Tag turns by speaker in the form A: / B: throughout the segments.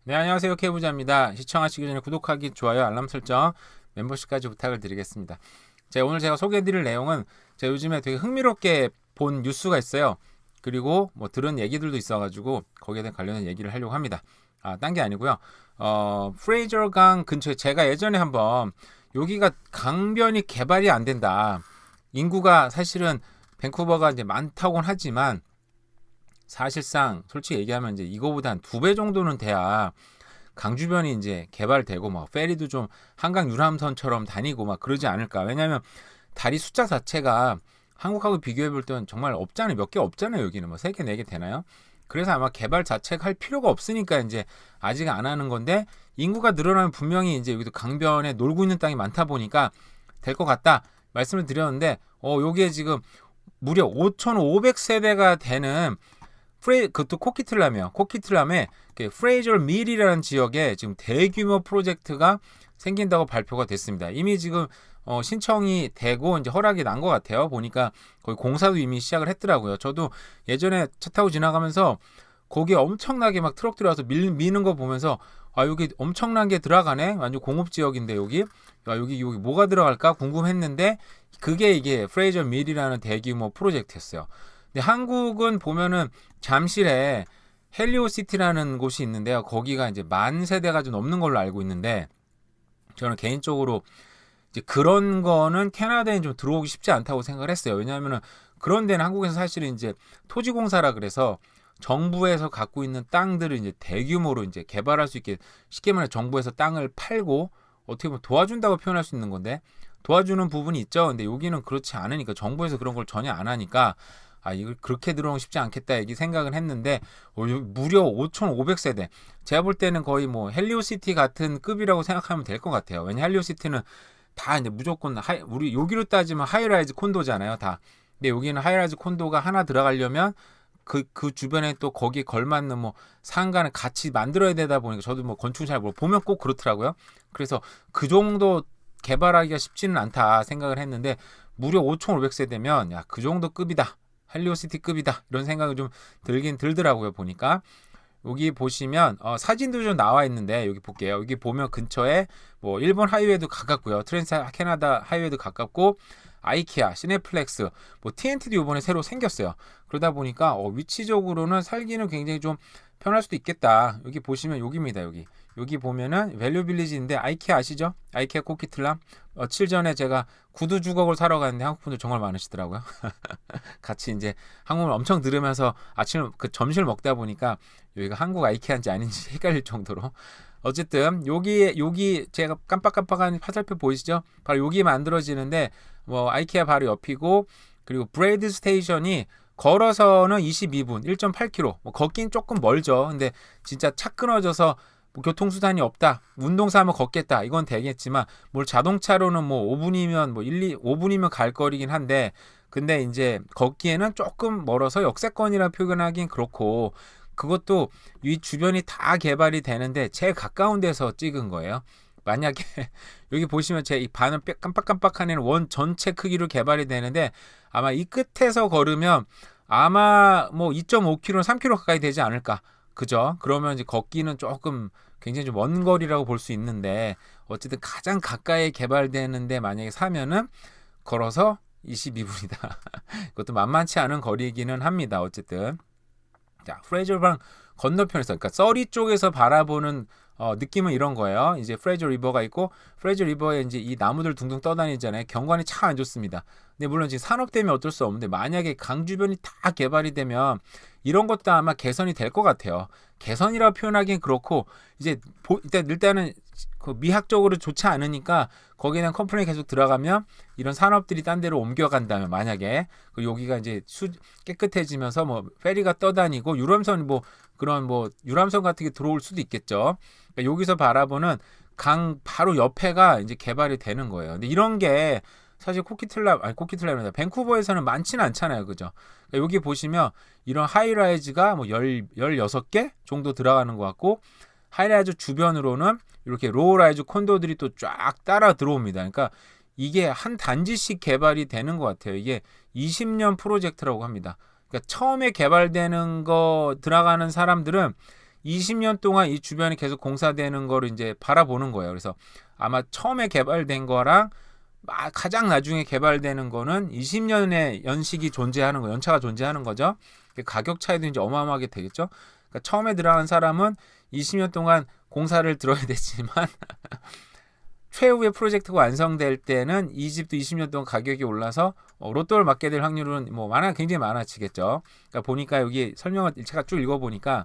A: 네, 안녕하세요. K부자입니다. 시청하시기 전에 구독하기, 좋아요, 알람 설정, 멤버십까지 부탁을 드리겠습니다. 오늘 제가 소개해드릴 내용은 제가 요즘에 되게 흥미롭게 본 뉴스가 있어요. 그리고 뭐 들은 얘기들도 있어가지고 거기에 대한 관련된 얘기를 하려고 합니다. 딴 게 아니고요. 프레이저 강 근처에 제가 예전에 한번 여기가 강변이 개발이 안 된다. 인구가 사실은 밴쿠버가 이제 많다고는 하지만 사실상 솔직히 얘기하면 이제 이거보다 한 2배 정도는 돼야 강 주변이 이제 개발되고 막 페리도 좀 한강 유람선처럼 다니고 막 그러지 않을까. 왜냐면 다리 숫자 자체가 한국하고 비교해 볼 때는 정말 없잖아요. 몇 개 없잖아요. 여기는 뭐 3개, 4개 되나요? 그래서 아마 개발 자체가 할 필요가 없으니까 이제 아직 안 하는 건데 인구가 늘어나면 분명히 이제 여기도 강변에 놀고 있는 땅이 많다 보니까 될 것 같다 말씀을 드렸는데 여기에 지금 무려 5,500세대가 되는 그것도 코키틀람에 프레이저 밀이라는 지역에 지금 대규모 프로젝트가 생긴다고 발표가 됐습니다. 이미 지금 신청이 되고 이제 허락이 난 것 같아요. 보니까 거기 공사도 이미 시작을 했더라고요. 저도 예전에 차 타고 지나가면서 거기에 엄청나게 막 트럭 들어와서 미는 거 보면서 여기 엄청난 게 들어가네. 완전 공업 지역인데 여기 뭐가 들어갈까 궁금했는데 그게 이게 프레이저 밀이라는 대규모 프로젝트였어요. 근데 한국은 보면은 잠실에 헬리오시티라는 곳이 있는데요. 거기가 이제 10,000세대가 좀 넘는 걸로 알고 있는데 저는 개인적으로 이제 그런 거는 캐나다에 좀 들어오기 쉽지 않다고 생각을 했어요. 왜냐하면은 그런 데는 한국에서 사실은 이제 토지공사라 그래서 정부에서 갖고 있는 땅들을 이제 대규모로 이제 개발할 수 있게 쉽게 말해 정부에서 땅을 팔고 어떻게 보면 도와준다고 표현할 수 있는 건데 도와주는 부분이 있죠. 근데 여기는 그렇지 않으니까 정부에서 그런 걸 전혀 안 하니까 이걸 그렇게 들어오기 쉽지 않겠다 얘기 생각은 했는데 무려 5,500세대. 제가 볼 때는 거의 뭐 헬리오시티 같은 급이라고 생각하면 될 것 같아요. 왜냐 헬리오시티는 다 이제 무조건 우리 여기로 따지면 하이라이즈 콘도잖아요, 다. 근데 여기는 하이라이즈 콘도가 하나 들어가려면 그 주변에 또 거기에 걸맞는 뭐 상가는 같이 만들어야 되다 보니까 저도 뭐 건축 잘 모르고 보면 꼭 그렇더라고요. 그래서 그 정도 개발하기가 쉽지는 않다 생각을 했는데 무려 5,500세대면 야, 그 정도 급이다. 헬리오시티급이다 이런 생각이 좀 들긴 들더라고요. 보니까 여기 보시면 사진도 좀 나와 있는데 여기 볼게요. 여기 보면 근처에 뭐 일본 하이웨이도 가깝고요. 트랜스 캐나다 하이웨이도 가깝고 아이케아, 시네플렉스, 뭐 TNT도 이번에 새로 생겼어요. 그러다 보니까 위치적으로는 살기는 굉장히 좀 편할 수도 있겠다. 여기 보시면 여기입니다. 여기 보면은 밸류 빌리지인데 아이케아 아시죠? 아이케아 코키틀람. 며칠 전에 제가 구두 주걱을 사러 갔는데 한국 분들 정말 많으시더라고요. 같이 이제 한국말 엄청 들으면서 아침 그 점심을 먹다 보니까 여기가 한국 아이케아인지 아닌지 헷갈릴 정도로 어쨌든 여기 제가 깜빡깜빡한 화살표 보이시죠? 바로 여기 만들어지는데 뭐 아이케아 바로 옆이고 그리고 브레이드 스테이션이 걸어서는 22분 1.8km 뭐 걷긴 조금 멀죠. 근데 진짜 차 끊어져서 뭐 교통수단이 없다 운동 삼아 걷겠다 이건 되겠지만 뭘 자동차로는 뭐 5분이면 뭐 5분이면 갈 거리긴 한데 근데 이제 걷기에는 조금 멀어서 역세권이라 표현하긴 그렇고 그것도 이 주변이 다 개발이 되는데 제일 가까운 데서 찍은 거예요. 만약에 여기 보시면 제 이 반은 깜빡깜빡한 애는 원 전체 크기로 개발이 되는데 아마 이 끝에서 걸으면 아마 뭐 2.5km, 3km 가까이 되지 않을까. 그죠? 그러면 이제 걷기는 조금 굉장히 좀 먼 거리라고 볼 수 있는데 어쨌든 가장 가까이 개발되는데 만약에 사면은 걸어서 22분이다. 그것도 만만치 않은 거리이기는 합니다. 어쨌든 자, 프레이저강 건너편에서 그러니까 서리 쪽에서 바라보는 느낌은 이런 거예요. 이제 프레이저 리버가 있고 프레이저 리버에 이제 이 나무들 둥둥 떠다니잖아요. 경관이 참 안 좋습니다. 근데 물론 지금 산업 때문에 어쩔 수 없는데 만약에 강 주변이 다 개발이 되면 이런 것도 아마 개선이 될 것 같아요. 개선이라고 표현하기엔 그렇고 이제 일단은 그 미학적으로 좋지 않으니까 거기에 대한 컴플레인 계속 들어가면 이런 산업들이 딴 데로 옮겨간다면 만약에 여기가 이제 깨끗해지면서 뭐 페리가 떠다니고 유람선 뭐 그런 뭐 유람선 같은 게 들어올 수도 있겠죠. 그러니까 여기서 바라보는 강 바로 옆에가 이제 개발이 되는 거예요. 근데 이런 게 사실 코키틀람이다. 밴쿠버에서는 많지는 않잖아요. 그죠? 그러니까 여기 보시면 이런 하이라이즈가 뭐 16개 정도 들어가는 것 같고 하이라이즈 주변으로는 이렇게 로우라이즈 콘도들이 또 쫙 따라 들어옵니다. 그러니까 이게 한 단지씩 개발이 되는 것 같아요. 이게 20년 프로젝트라고 합니다. 그러니까 처음에 개발되는 거 들어가는 사람들은 20년 동안 이 주변에 계속 공사되는 거를 이제 바라보는 거예요. 그래서 아마 처음에 개발된 거랑 가장 나중에 개발되는 거는 20년의 연식이 존재하는 거, 연차가 존재하는 거죠. 가격 차이도 이제 어마어마하게 되겠죠. 그러니까 처음에 들어간 사람은 20년 동안 공사를 들어야 되지만 최후의 프로젝트가 완성될 때는 이 집도 20년 동안 가격이 올라서 로또를 맞게 될 확률은 뭐 굉장히 많아지겠죠. 그러니까 보니까 여기 설명을 제가 쭉 읽어보니까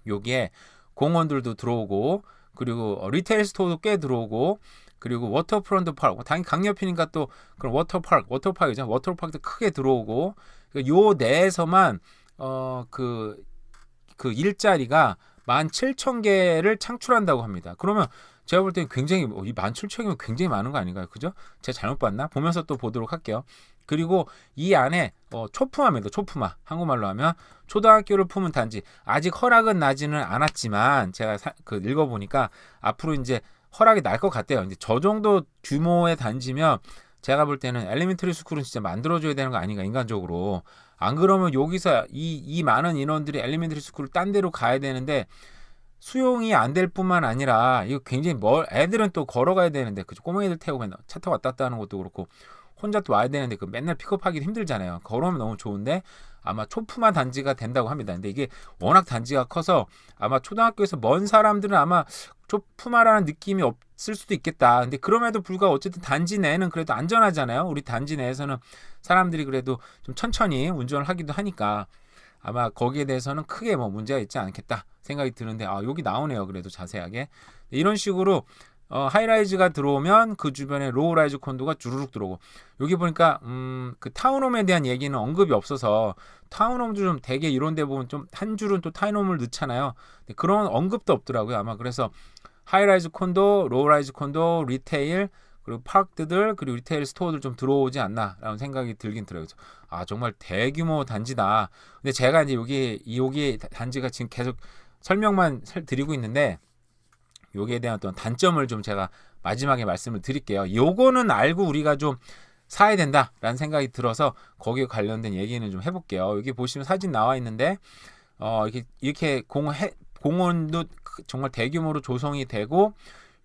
A: 여기에 공원들도 들어오고 그리고 리테일 스토어도 꽤 들어오고 그리고 워터프론트 파크, 당연히 강옆이니까 또 그런 워터파크죠. 워터파크도 크게 들어오고 요 내에서만 그 일자리가 17,000개를 창출한다고 합니다. 그러면 제가 볼 때는 굉장히 이 17,000개면 굉장히 많은 거 아닌가요? 그죠? 제가 잘못 봤나? 보면서 또 보도록 할게요. 그리고 이 안에 초품화입니다. 초품화. 한국말로 하면 초등학교를 품은 단지. 아직 허락은 나지는 않았지만 제가 읽어보니까 앞으로 이제 허락이 날 것 같대요. 이제 저 정도 규모의 단지면 제가 볼 때는 엘리멘터리 스쿨은 진짜 만들어줘야 되는 거 아닌가 인간적으로. 안 그러면 여기서 이 많은 인원들이 엘리멘터리 스쿨을 딴 데로 가야 되는데 수용이 안 될 뿐만 아니라 이거 굉장히 애들은 또 걸어가야 되는데 그죠? 꼬맹이들 태우고 맨날 차 타고 왔다 갔다 하는 것도 그렇고 혼자 또 와야 되는데 그 맨날 픽업하기 힘들잖아요. 걸어오면 너무 좋은데 아마 초품화 단지가 된다고 합니다. 근데 이게 워낙 단지가 커서 아마 초등학교에서 먼 사람들은 아마 초품화라는 느낌이 없을 수도 있겠다. 근데 그럼에도 불구하고 어쨌든 단지 내는 그래도 안전하잖아요. 우리 단지 내에서는 사람들이 그래도 좀 천천히 운전을 하기도 하니까 아마 거기에 대해서는 크게 뭐 문제가 있지 않겠다 생각이 드는데 여기 나오네요. 그래도 자세하게 이런 식으로 하이라이즈가 들어오면 그 주변에 로우라이즈 콘도가 주르륵 들어오고 여기 보니까 그 타운홈에 대한 얘기는 언급이 없어서 타운홈도 좀 되게 이런 데 보면 좀 한 줄은 또 타운홈을 넣잖아요. 그런 언급도 없더라고요. 아마 그래서 하이라이즈 콘도, 로우라이즈 콘도, 리테일 그리고 파크들 그리고 리테일 스토어들 좀 들어오지 않나라는 생각이 들긴 들어요. 그래서 정말 대규모 단지다. 근데 제가 이제 여기 단지가 지금 계속 설명만 드리고 있는데 여기에 대한 어떤 단점을 좀 제가 마지막에 말씀을 드릴게요. 요거는 알고 우리가 좀 사야 된다라는 생각이 들어서 거기에 관련된 얘기는 좀 해볼게요. 여기 보시면 사진 나와 있는데 이렇게 공원도 정말 대규모로 조성이 되고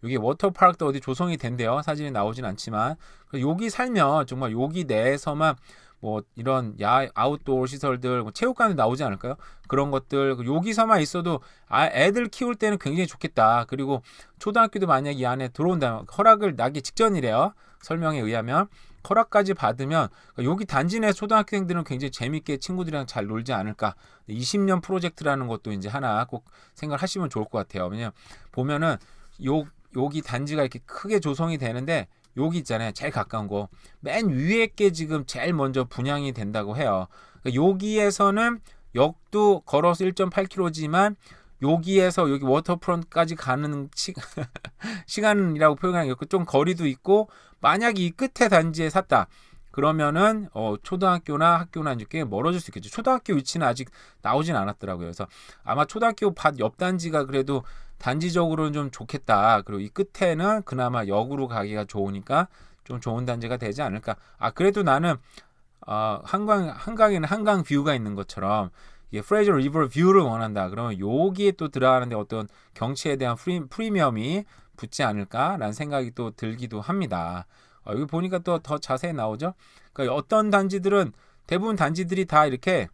A: 여기 워터파크도 어디 조성이 된대요. 사진이 나오진 않지만 여기 살면 정말 여기 내에서만 뭐 이런 아웃도어 시설들 체육관도 나오지 않을까요? 그런 것들 여기서만 있어도 애들 키울 때는 굉장히 좋겠다. 그리고 초등학교도 만약 이 안에 들어온다면 허락을 나기 직전이래요. 설명에 의하면 허락까지 받으면 여기 단지 내 초등학생들은 굉장히 재밌게 친구들이랑 잘 놀지 않을까. 20년 프로젝트라는 것도 이제 하나 꼭 생각하시면 좋을 것 같아요. 왜냐면 보면은 여기 단지가 이렇게 크게 조성이 되는데 여기 있잖아요. 제일 가까운 거. 맨 위에 게 지금 제일 먼저 분양이 된다고 해요. 여기에서는 역도 걸어서 1.8km지만 여기에서 여기 워터프론트까지 가는 시간이라고 표현하는 게 좀 거리도 있고 만약 이 끝에 단지에 샀다. 그러면은 초등학교나 학교나 이제 꽤 멀어질 수 있겠죠. 초등학교 위치는 아직 나오진 않았더라고요. 그래서 아마 초등학교 밭 옆 단지가 그래도 단지적으로는 좀 좋겠다. 그리고 이 끝에는 그나마 역으로 가기가 좋으니까 좀 좋은 단지가 되지 않을까. 그래도 나는 한강에는 한강 뷰가 있는 것처럼 이게 프레이저 리버 뷰를 원한다. 그러면 여기에 또 들어가는데 어떤 경치에 대한 프리미엄이 붙지 않을까라는 생각이 또 들기도 합니다. 여기 보니까 또 더 자세히 나오죠. 그러니까 어떤 단지들은 대부분 단지들이 다 이렇게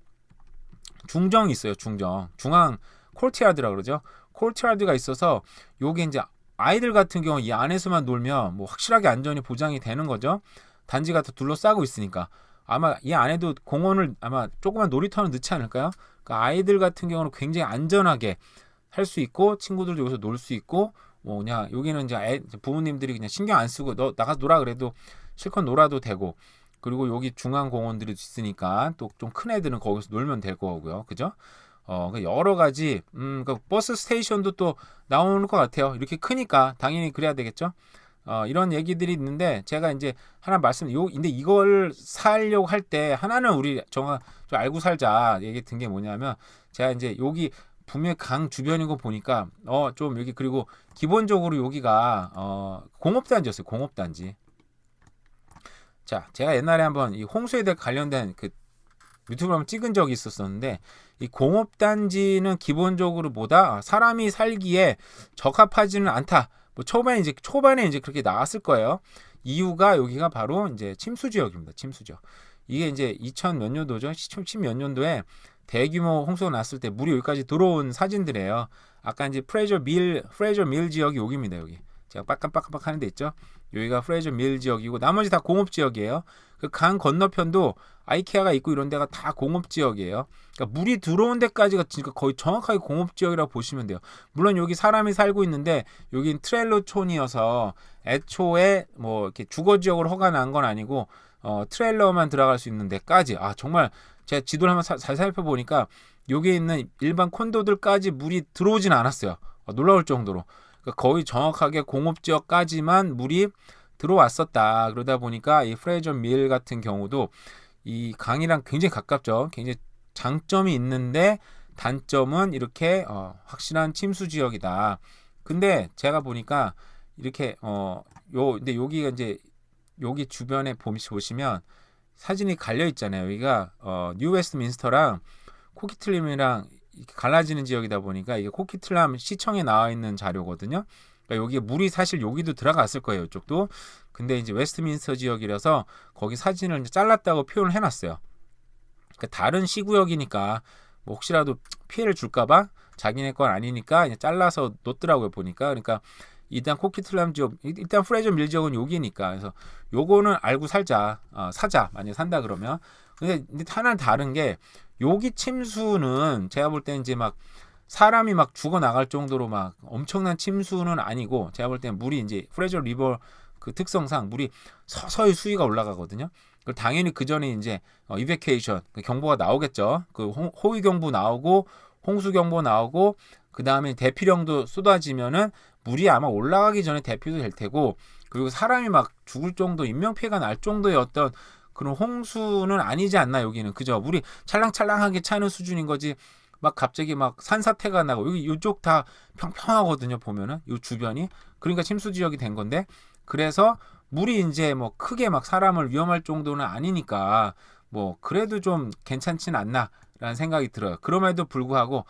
A: 중정이 있어요. 중앙 콜트야드라 그러죠. 콜트야드가 있어서 요게 이제 아이들 같은 경우 이 안에서만 놀면 뭐 확실하게 안전이 보장이 되는 거죠. 단지가 다 둘러싸고 있으니까 아마 이 안에도 공원을 아마 조그만 놀이터는 넣지 않을까요? 그러니까 아이들 같은 경우는 굉장히 안전하게 할 수 있고 친구들도 여기서 놀 수 있고 뭐 그냥 여기는 이제 부모님들이 그냥 신경 안 쓰고 너 나가서 놀아 그래도 실컷 놀아도 되고 그리고 여기 중앙 공원들이 있으니까 또 좀 큰 애들은 거기서 놀면 될 거고요. 그죠? 여러 가지 그러니까 버스 스테이션도 또 나오는 것 같아요. 이렇게 크니까 당연히 그래야 되겠죠. 이런 얘기들이 있는데 제가 이제 하나 근데 이걸 살려고 할 때 하나는 우리 좀 알고 살자 얘기 든 게 뭐냐면 제가 이제 여기 분명히 강 주변인 거 보니까 좀 여기 그리고 기본적으로 여기가 공업단지였어요. 공업단지. 자, 제가 옛날에 한번 이 홍수에 관련된 그 유튜브를 한번 찍은 적이 있었는데 이 공업단지는 기본적으로 보다 사람이 살기에 적합하지는 않다. 뭐 초반에 이제 그렇게 나왔을 거예요. 이유가 여기가 바로 이제 침수 지역입니다. 침수 지역. 이게 이제 2000 몇 년도죠? 10 몇 년도에 대규모 홍수가 났을 때 물이 여기까지 들어온 사진들이에요. 아까 이제 프레저 밀 지역이 여기입니다. 여기. 제가 빡깜빡깜빡 하는 데 있죠. 여기가 프레저 밀 지역이고 나머지 다 공업 지역이에요. 그 강 건너편도 아이케아가 있고 이런 데가 다 공업 지역이에요. 그러니까 물이 들어온 데까지가 진짜 거의 정확하게 공업 지역이라고 보시면 돼요. 물론 여기 사람이 살고 있는데 여긴 트레일러촌이어서 애초에 뭐 이렇게 주거 지역으로 허가 난 건 아니고 트레일러만 들어갈 수 있는 데까지 정말 제가 지도를 한번 잘 살펴보니까 여기에 있는 일반 콘도들까지 물이 들어오진 않았어요. 놀라울 정도로. 그러니까 거의 정확하게 공업지역까지만 물이 들어왔었다. 그러다 보니까 이 프레저 밀 같은 경우도 이 강이랑 굉장히 가깝죠. 굉장히 장점이 있는데 단점은 이렇게 확실한 침수 지역이다. 근데 제가 보니까 이렇게 근데 여기가 이제 여기 주변에 보시면 사진이 갈려 있잖아요. 여기가 뉴 웨스트민스터랑 코키틀람이랑 갈라지는 지역이다 보니까 이게 코키틀람 시청에 나와 있는 자료거든요. 그러니까 여기에 물이 사실 여기도 들어갔을 거예요. 이쪽도. 근데 이제 웨스트민스터 지역이라서 거기 사진을 이제 잘랐다고 표현을 해놨어요. 그러니까 다른 시구역이니까 뭐 혹시라도 피해를 줄까봐 자기네 건 아니니까 그냥 잘라서 놓더라고요. 보니까. 그러니까 일단 코키틀람 지역, 일단 프레저 밀 지역은 여기니까. 그래서 요거는 알고 살자. 사자. 만약에 산다 그러면. 근데 하나는 다른 게 여기 침수는 제가 볼 때는 이제 막 사람이 막 죽어 나갈 정도로 막 엄청난 침수는 아니고 제가 볼 때는 물이 이제 프레저 리버 그 특성상 물이 서서히 수위가 올라가거든요. 그리고 당연히 그 전에 이제 이베케이션 경보가 나오겠죠. 그 호위 경보 나오고 홍수 경보 나오고 그 다음에 대피령도 쏟아지면은 물이 아마 올라가기 전에 대피도 될 테고 그리고 사람이 막 죽을 정도 인명 피해가 날 정도의 어떤 그런 홍수는 아니지 않나 여기는 그죠? 물이 찰랑찰랑하게 차는 수준인 거지. 막 갑자기 막 산사태가 나고 여기 이쪽 다 평평하거든요 보면은 이 주변이 그러니까 침수 지역이 된 건데 그래서 물이 이제 뭐 크게 막 사람을 위험할 정도는 아니니까 뭐 그래도 좀 괜찮진 않나라는 생각이 들어요. 그럼에도 불구하고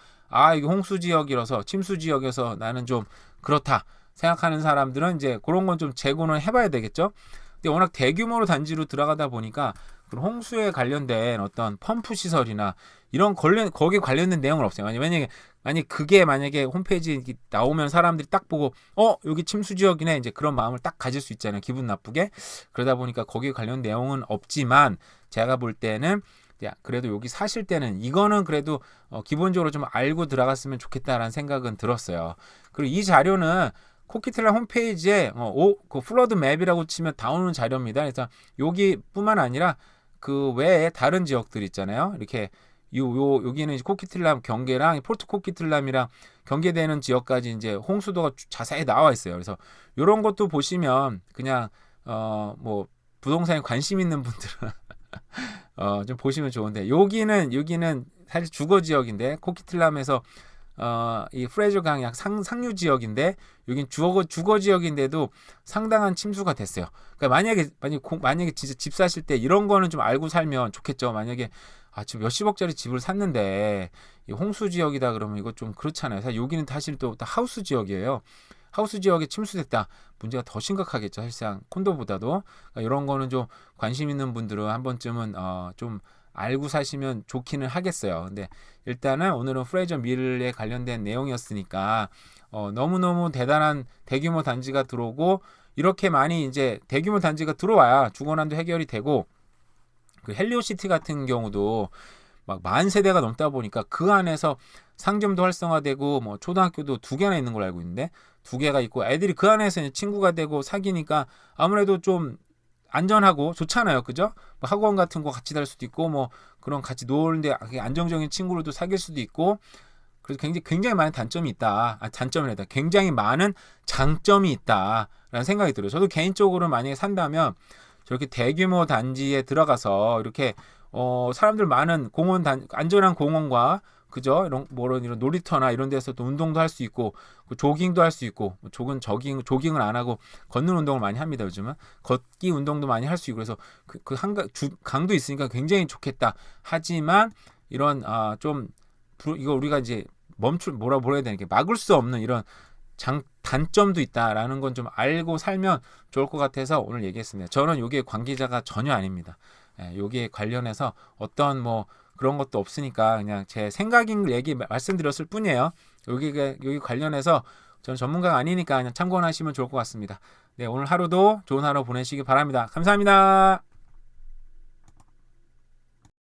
A: 이게 홍수 지역이라서 침수 지역에서 나는 좀 그렇다 생각하는 사람들은 이제 그런 건 좀 재고는 해봐야 되겠죠. 근데 워낙 대규모로 단지로 들어가다 보니까 그런 홍수에 관련된 어떤 펌프 시설이나 이런 거기에 관련된 내용은 없어요. 만약에 홈페이지 나오면 사람들이 딱 보고 여기 침수 지역이네 이제 그런 마음을 딱 가질 수 있잖아요. 기분 나쁘게. 그러다 보니까 거기에 관련 내용은 없지만 제가 볼 때는 그래도 여기 사실 때는 이거는 그래도 기본적으로 좀 알고 들어갔으면 좋겠다라는 생각은 들었어요. 그리고 이 자료는 코키틀람 홈페이지에 그 플러드 맵이라고 치면 나오는 자료입니다. 그래서 여기뿐만 아니라 그 외에 다른 지역들 있잖아요. 이렇게 여기는 이제 코키틀람 경계랑 포르트 코키틀람이랑 경계되는 지역까지 이제 홍수도가 자세히 나와 있어요. 그래서 이런 것도 보시면 그냥 뭐 부동산에 관심 있는 분들은 좀 보시면 좋은데 여기는 사실 주거 지역인데 코키틀람에서 이 프레저 강이 상류 지역인데 여긴 주거 지역인데도 상당한 침수가 됐어요. 그러니까 만약에 진짜 집 사실 때 이런 거는 좀 알고 살면 좋겠죠. 만약에 지금 몇십억짜리 집을 샀는데 이 홍수 지역이다 그러면 이거 좀 그렇잖아요. 사실 여기는 사실 또 하우스 지역이에요. 하우스 지역에 침수됐다. 문제가 더 심각하겠죠. 사실상 콘도보다도. 그러니까 이런 거는 좀 관심 있는 분들은 한 번쯤은 좀 알고 사시면 좋기는 하겠어요. 근데 일단은 오늘은 프레저 밀에 관련된 내용이었으니까 너무너무 대단한 대규모 단지가 들어오고 이렇게 많이 이제 대규모 단지가 들어와야 주거난도 해결이 되고 그 헬리오시티 같은 경우도 막 10,000세대가 넘다 보니까 그 안에서 상점도 활성화되고 뭐 초등학교도 2개나 있는 걸로 알고 있는데 2개가 있고 애들이 그 안에서 이제 친구가 되고 사귀니까 아무래도 좀 안전하고 좋잖아요. 그죠? 뭐 학원 같은 거 같이 다닐 수도 있고 뭐 그런 같이 놀는데 안정적인 친구로도 사귈 수도 있고 그래서 굉장히 많은 단점이 있다. 단점이란다. 굉장히 많은 장점이 있다라는 생각이 들어요. 저도 개인적으로 만약에 산다면 저렇게 대규모 단지에 들어가서 이렇게 사람들 많은 안전한 공원과 그죠? 이런 놀이터나 이런 데서도 운동도 할 수 있고 조깅도 할 수 있고 조깅을 안 하고 걷는 운동을 많이 합니다. 요즘은 걷기 운동도 많이 할 수 있고 그래서 강도 있으니까 굉장히 좋겠다. 하지만 이런 좀 이거 우리가 이제 뭐라 해야 되나, 게 막을 수 없는 이런 단점도 있다라는 건 좀 알고 살면 좋을 것 같아서 오늘 얘기했습니다. 저는 여기에 관계자가 전혀 아닙니다. 여기에 관련해서 어떤 뭐 그런 것도 없으니까 그냥 제 생각인 말씀드렸을 뿐이에요. 여기 관련해서 저는 전문가가 아니니까 그냥 참고하시면 좋을 것 같습니다. 네, 오늘 하루도 좋은 하루 보내시기 바랍니다. 감사합니다.